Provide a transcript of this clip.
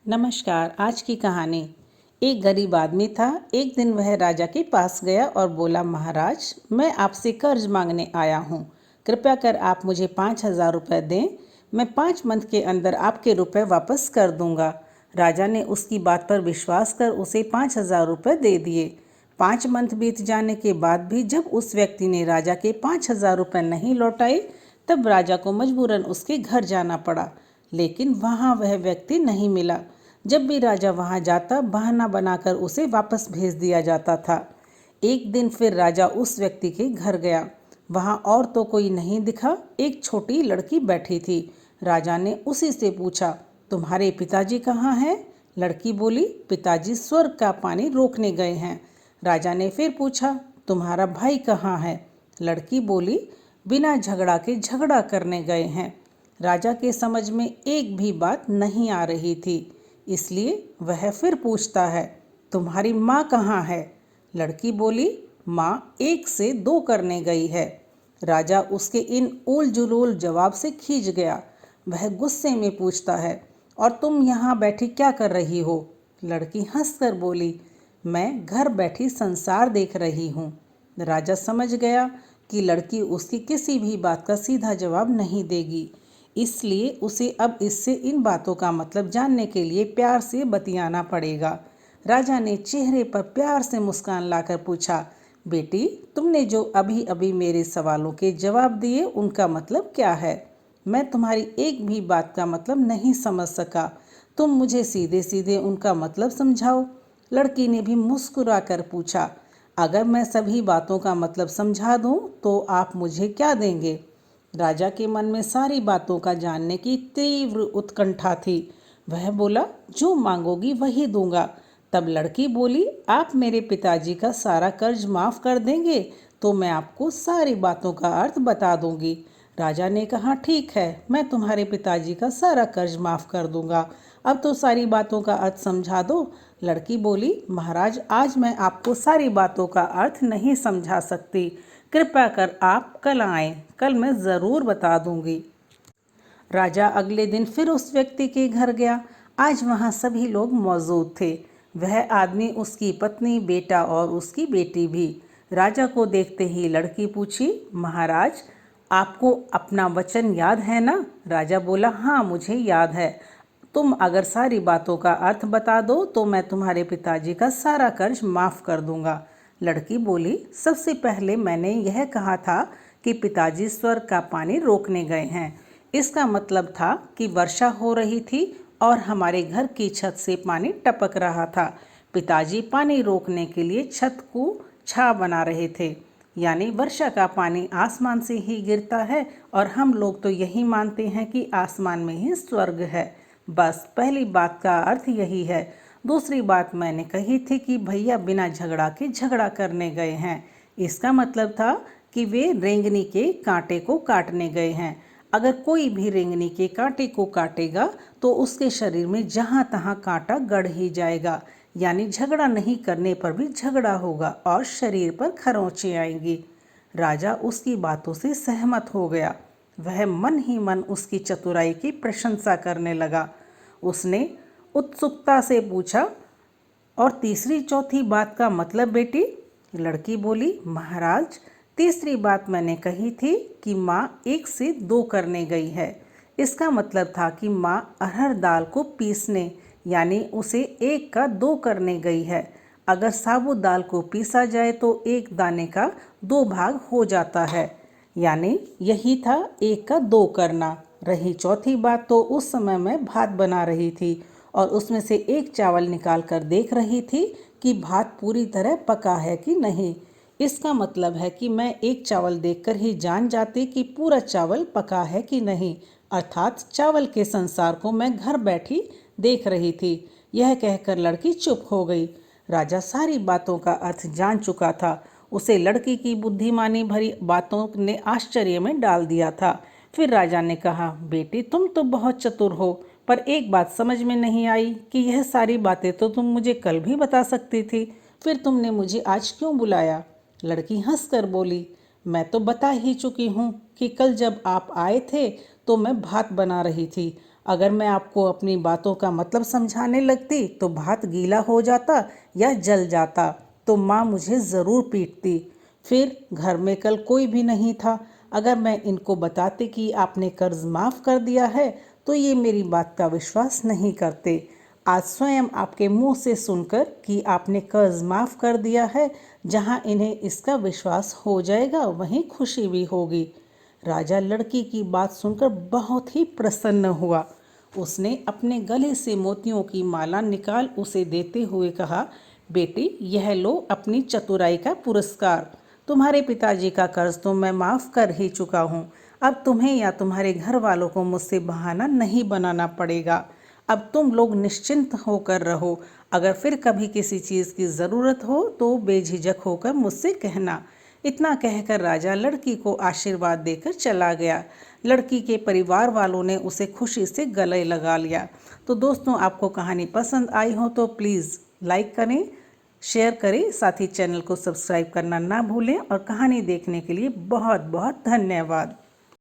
नमस्कार। आज की कहानी। एक गरीब आदमी था। एक दिन वह राजा के पास गया और बोला, महाराज, मैं आपसे कर्ज मांगने आया हूँ। कृपया कर आप मुझे 5,000 रुपये दें। मैं 5 मंथ के अंदर आपके रुपए वापस कर दूंगा। राजा ने उसकी बात पर विश्वास कर उसे 5,000 रुपये दे दिए। 5 मंथ बीत जाने के बाद भी जब उस व्यक्ति ने राजा के 5,000 रुपये नहीं लौटाए, तब राजा को मजबूरन उसके घर जाना पड़ा। लेकिन वहाँ वह व्यक्ति नहीं मिला। जब भी राजा वहां जाता, बहाना बनाकर उसे वापस भेज दिया जाता था। एक दिन फिर राजा उस व्यक्ति के घर गया। वहां और तो कोई नहीं दिखा, एक छोटी लड़की बैठी थी। राजा ने उसी से पूछा, तुम्हारे पिताजी कहाँ हैं? लड़की बोली, पिताजी स्वर्ग का पानी रोकने गए हैं। राजा ने फिर पूछा, तुम्हारा भाई कहाँ है? लड़की बोली, बिना झगड़ा के झगड़ा करने गए हैं। राजा के समझ में एक भी बात नहीं आ रही थी, इसलिए वह फिर पूछता है, तुम्हारी माँ कहाँ है? लड़की बोली, माँ 1 से 2 करने गई है। राजा उसके इन उल जुलूल जवाब से खींच गया। वह गुस्से में पूछता है, और तुम यहाँ बैठी क्या कर रही हो? लड़की हंसकर बोली, मैं घर बैठी संसार देख रही हूँ। राजा समझ गया कि लड़की उसकी किसी भी बात का सीधा जवाब नहीं देगी, इसलिए उसे अब इससे इन बातों का मतलब जानने के लिए प्यार से बतियाना पड़ेगा। राजा ने चेहरे पर प्यार से मुस्कान लाकर पूछा, बेटी, तुमने जो अभी अभी मेरे सवालों के जवाब दिए, उनका मतलब क्या है? मैं तुम्हारी एक भी बात का मतलब नहीं समझ सका। तुम मुझे सीधे सीधे उनका मतलब समझाओ। लड़की ने भी मुस्कुरा कर पूछा, अगर मैं सभी बातों का मतलब समझा दूं तो आप मुझे क्या देंगे? राजा के मन में सारी बातों का जानने की तीव्र उत्कंठा थी। वह बोला, जो मांगोगी वही दूंगा। तब लड़की बोली, आप मेरे पिताजी का सारा कर्ज माफ कर देंगे तो मैं आपको सारी बातों का अर्थ बता दूंगी। राजा ने कहा, ठीक है, मैं तुम्हारे पिताजी का सारा कर्ज माफ कर दूंगा। अब तो सारी बातों का अर्थ समझा दो। लड़की बोली, महाराज, आज मैं आपको सारी बातों का अर्थ नहीं समझा सकती। कृपया कर आप कल आएं, कल मैं ज़रूर बता दूंगी। राजा अगले दिन फिर उस व्यक्ति के घर गया। आज वहाँ सभी लोग मौजूद थे। वह आदमी, उसकी पत्नी, बेटा और उसकी बेटी भी। राजा को देखते ही लड़की पूछी, महाराज, आपको अपना वचन याद है ना? राजा बोला, हाँ, मुझे याद है। तुम अगर सारी बातों का अर्थ बता दो तो मैं तुम्हारे पिताजी का सारा कर्ज माफ़ कर दूंगा। लड़की बोली, सबसे पहले मैंने यह कहा था कि पिताजी स्वर्ग का पानी रोकने गए हैं। इसका मतलब था कि वर्षा हो रही थी और हमारे घर की छत से पानी टपक रहा था। पिताजी पानी रोकने के लिए छत को छा बना रहे थे, यानी वर्षा का पानी आसमान से ही गिरता है और हम लोग तो यही मानते हैं कि आसमान में ही स्वर्ग है। बस पहली बात का अर्थ यही है। दूसरी बात मैंने कही थी कि भैया बिना झगड़ा के झगड़ा करने गए हैं। इसका मतलब था कि वे रेंगनी के कांटे को काटने गए हैं। अगर कोई भी रेंगनी के कांटे को काटेगा तो उसके शरीर में जहाँ तहाँ कांटा गड़ ही जाएगा, यानी झगड़ा नहीं करने पर भी झगड़ा होगा और शरीर पर खरोंचें आएंगी। राजा उसकी बातों से सहमत हो गया। वह मन ही मन उसकी चतुराई की प्रशंसा करने लगा। उसने उत्सुकता से पूछा, और तीसरी चौथी बात का मतलब बेटी? लड़की बोली, महाराज, तीसरी बात मैंने कही थी कि माँ 1 से 2 करने गई है। इसका मतलब था कि माँ अरहर दाल को पीसने, यानी उसे 1 का 2 करने गई है। अगर साबुत दाल को पीसा जाए तो 1 दाने का 2 भाग हो जाता है, यानी यही था 1 का 2 करना। रही चौथी बात, तो उस समय मैं भात बना रही थी और उसमें से एक चावल निकाल कर देख रही थी कि भात पूरी तरह पका है कि नहीं। इसका मतलब है कि मैं एक चावल देखकर ही जान जाती कि पूरा चावल पका है कि नहीं, अर्थात चावल के संसार को मैं घर बैठी देख रही थी। यह कहकर लड़की चुप हो गई। राजा सारी बातों का अर्थ जान चुका था। उसे लड़की की बुद्धिमानी भरी बातों ने आश्चर्य में डाल दिया था। फिर राजा ने कहा, बेटी, तुम तो बहुत चतुर हो, पर एक बात समझ में नहीं आई कि यह सारी बातें तो तुम मुझे कल भी बता सकती थी, फिर तुमने मुझे आज क्यों बुलाया? लड़की हंसकर बोली, मैं तो बता ही चुकी हूँ कि कल जब आप आए थे तो मैं भात बना रही थी। अगर मैं आपको अपनी बातों का मतलब समझाने लगती तो भात गीला हो जाता या जल जाता, तो माँ मुझे ज़रूर पीटती। फिर घर में कल कोई भी नहीं था। अगर मैं इनको बताती कि आपने कर्ज माफ़ कर दिया है तो ये मेरी बात का विश्वास नहीं करते। आज स्वयं आपके मुंह से सुनकर कि आपने कर्ज माफ़ कर दिया है, जहां इन्हें इसका विश्वास हो जाएगा वहीं खुशी भी होगी। राजा लड़की की बात सुनकर बहुत ही प्रसन्न हुआ। उसने अपने गले से मोतियों की माला निकाल उसे देते हुए कहा, बेटी यह लो अपनी चतुराई का पुरस्कार। तुम्हारे पिताजी का कर्ज तो मैं माफ़ कर ही चुका हूँ। अब तुम्हें या तुम्हारे घर वालों को मुझसे बहाना नहीं बनाना पड़ेगा। अब तुम लोग निश्चिंत होकर रहो। अगर फिर कभी किसी चीज़ की ज़रूरत हो तो बेझिझक होकर मुझसे कहना। इतना कहकर राजा लड़की को आशीर्वाद देकर चला गया। लड़की के परिवार वालों ने उसे खुशी से गले लगा लिया। तो दोस्तों, आपको कहानी पसंद आई हो तो प्लीज़ लाइक करें, शेयर करें, साथ ही चैनल को सब्सक्राइब करना ना भूलें। और कहानी देखने के लिए बहुत बहुत धन्यवाद।